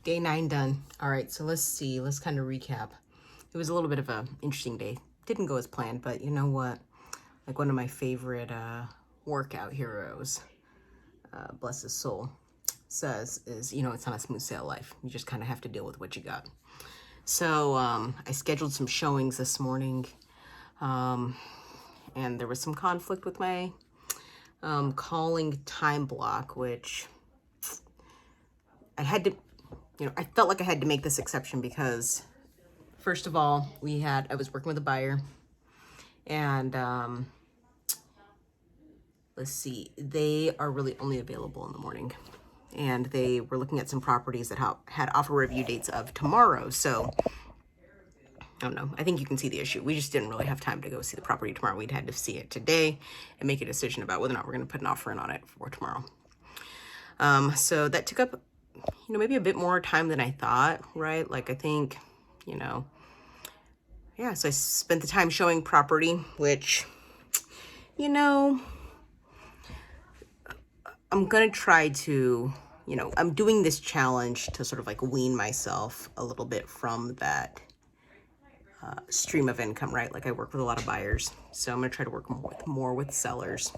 Day 9 done. All right, so let's see. Let's kind of recap. It was a little bit of an interesting day. Didn't go as planned, but you know what? Like one of my favorite workout heroes, bless his soul, says is, it's not a smooth sail life. You just kind of have to deal with what you got. So I scheduled some showings this morning, and there was some conflict with my calling time block, which I had to, I felt like I had to make this exception because, first of all, I was working with a buyer, and let's see, they are really only available in the morning. And they were looking at some properties that had offer review dates of tomorrow. So, I don't know. I think you can see the issue. We just didn't really have time to go see the property tomorrow. We'd had to see it today and make a decision about whether or not we're going to put an offer in on it for tomorrow. So that took up, maybe a bit more time than I thought, right? Like, I think, yeah, so I spent the time showing property, which, I'm going to try to, I'm doing this challenge to sort of like wean myself a little bit from that stream of income, right? Like I work with a lot of buyers, so I'm going to try to work more with sellers.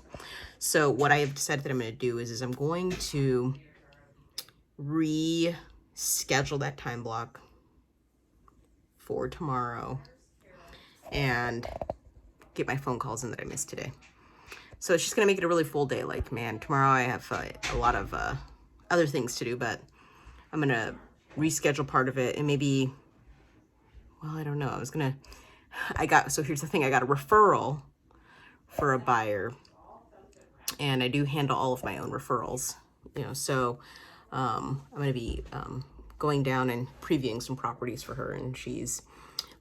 So what I have decided that I'm going to do is I'm going to reschedule that time block for tomorrow and get my phone calls in that I missed today. So it's just going to make it a really full day. Like, man, tomorrow I have a lot of other things to do, but I'm going to reschedule part of it and maybe, well, I don't know. So here's the thing. I got a referral for a buyer, and I do handle all of my own referrals, so I'm going to be going down and previewing some properties for her, and she's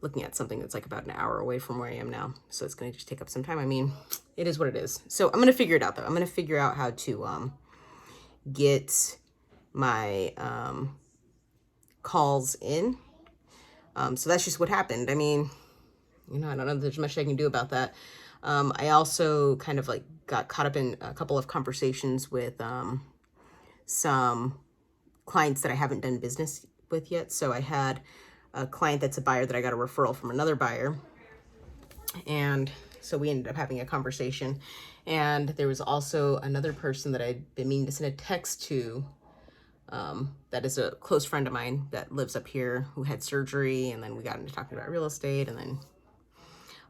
looking at something that's like about an hour away from where I am now. So it's going to just take up some time. I mean, it is what it is. So I'm going to figure it out though. I'm going to figure out how to get my calls in. So that's just what happened. I mean, I don't know if there's much I can do about that. I also kind of like got caught up in a couple of conversations with some clients that I haven't done business with yet. So I had a client that's a buyer that I got a referral from another buyer. And so we ended up having a conversation. And there was also another person that I'd been meaning to send a text to, that is a close friend of mine that lives up here who had surgery. And then we got into talking about real estate and then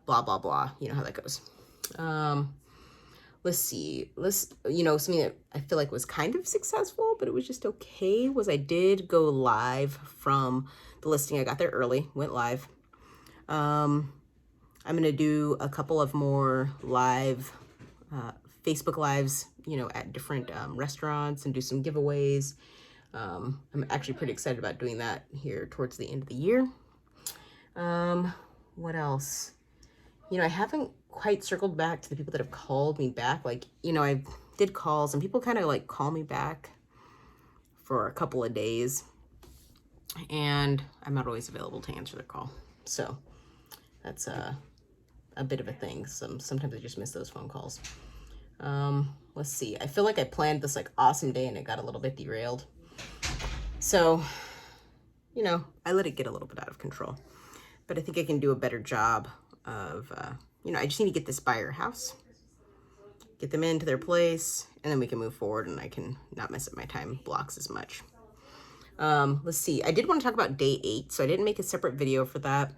blah, blah, blah. You know how that goes. Let's see. Something that I feel like was kind of successful, but it was just okay, was I did go live from the listing. I got there early, went live. I'm going to do a couple of more live, Facebook lives, at different restaurants and do some giveaways. I'm actually pretty excited about doing that here towards the end of the year. What else? I haven't quite circled back to the people that have called me back. Like, I did calls and people kind of like call me back for a couple of days and I'm not always available to answer their call. So that's a bit of a thing. Sometimes I just miss those phone calls. Let's see. I feel like I planned this like awesome day and it got a little bit derailed. So, I let it get a little bit out of control, but I think I can do a better job of, I just need to get this buyer house, get them into their place, and then we can move forward and I can not mess up my time blocks as much. Let's see. I did want to talk about day 8, so I didn't make a separate video for that.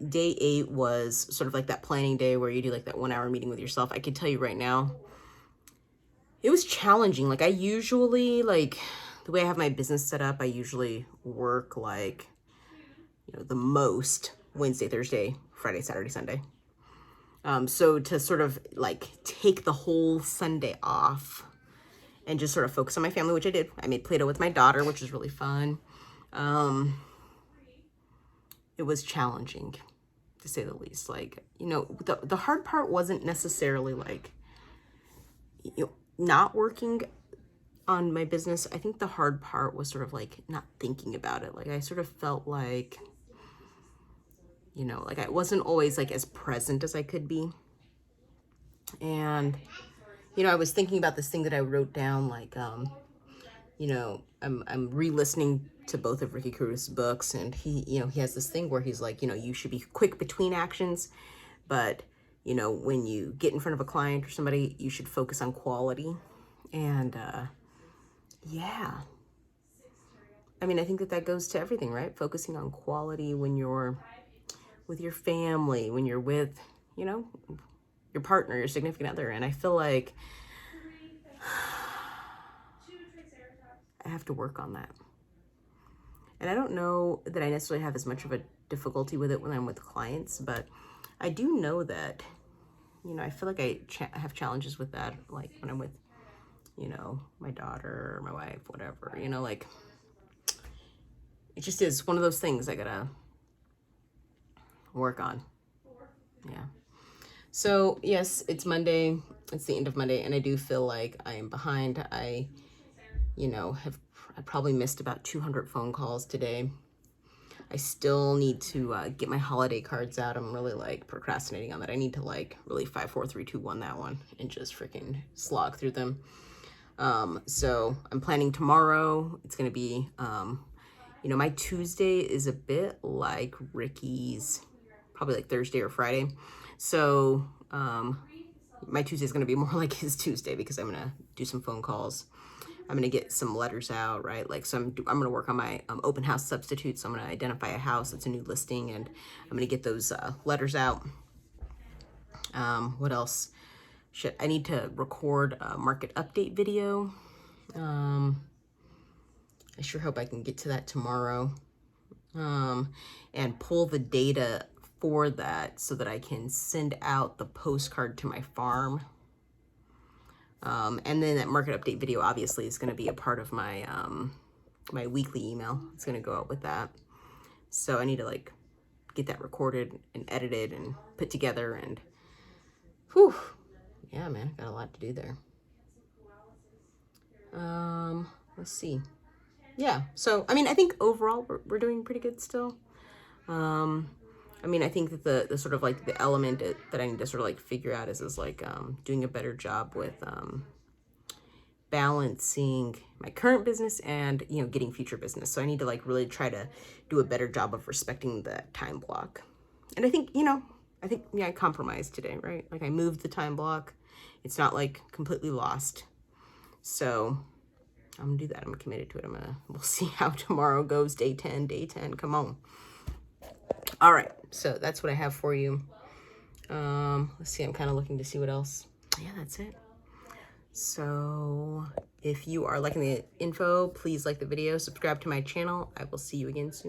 Day 8 was sort of like that planning day where you do like that 1-hour meeting with yourself. I can tell you right now, it was challenging. Like I usually, the way I have my business set up, I usually work like, the most Wednesday, Thursday, Friday, Saturday, Sunday. So to sort of like take the whole Sunday off and just sort of focus on my family, which I did. I made Play-Doh with my daughter, which was really fun. It was challenging, to say the least. Like, the hard part wasn't necessarily like, not working on my business. I think the hard part was sort of like not thinking about it. Like I sort of felt like, like I wasn't always like as present as I could be. And, I was thinking about this thing that I wrote down, like, you know, I'm re-listening to both of Ricky Carruth's books, and he, you know, he has this thing where he's like, you know, you should be quick between actions, but, you know, when you get in front of a client or somebody, you should focus on quality. And yeah, I mean, I think that that goes to everything, right? Focusing on quality when you're with your family, when you're with, you know, your partner, your significant other. And I feel like I have to work on that. And I don't know that I necessarily have as much of a difficulty with it when I'm with clients, but I do know that, you know, I feel like I have challenges with that, like when I'm with, you know, my daughter or my wife, whatever, you know, like it just is one of those things I gotta work on. Yeah. So yes, it's Monday. It's the end of Monday, and I do feel like I am behind. I, you know, I probably missed about 200 phone calls today. I still need to get my holiday cards out. I'm really like procrastinating on that. I need to like really 5, 4, 3, 2, 1 that one and just freaking slog through them. So I'm planning tomorrow. It's gonna be, you know, my Tuesday is a bit like Ricky's, probably like Thursday or Friday. So my Tuesday is gonna be more like his Tuesday because I'm gonna do some phone calls. I'm gonna get some letters out, right? Like, so I'm gonna work on my open house substitute. So I'm gonna identify a house that's a new listing, and I'm gonna get those letters out. What else? I need to record a market update video. I sure hope I can get to that tomorrow. And pull the data for that so that I can send out the postcard to my farm. And then that market update video obviously is going to be a part of my my weekly email. It's going to go out with that. So I need to like get that recorded and edited and put together, and whew, yeah, man, got a lot to do there. Let's see. Yeah, so I mean, I think overall we're doing pretty good still. I mean, I think that the sort of like the element that I need to sort of like figure out is like doing a better job with balancing my current business and, you know, getting future business. So I need to like really try to do a better job of respecting that time block. And I think, you know, yeah, I compromised today, right? Like I moved the time block. It's not like completely lost. So I'm gonna do that. I'm committed to it. We'll see how tomorrow goes. Day 10, come on. All right, so that's what I have for you. Let's see, I'm kind of looking to see what else. Yeah, that's it. So if you are liking the info, please like the video, subscribe to my channel. I will see you again soon.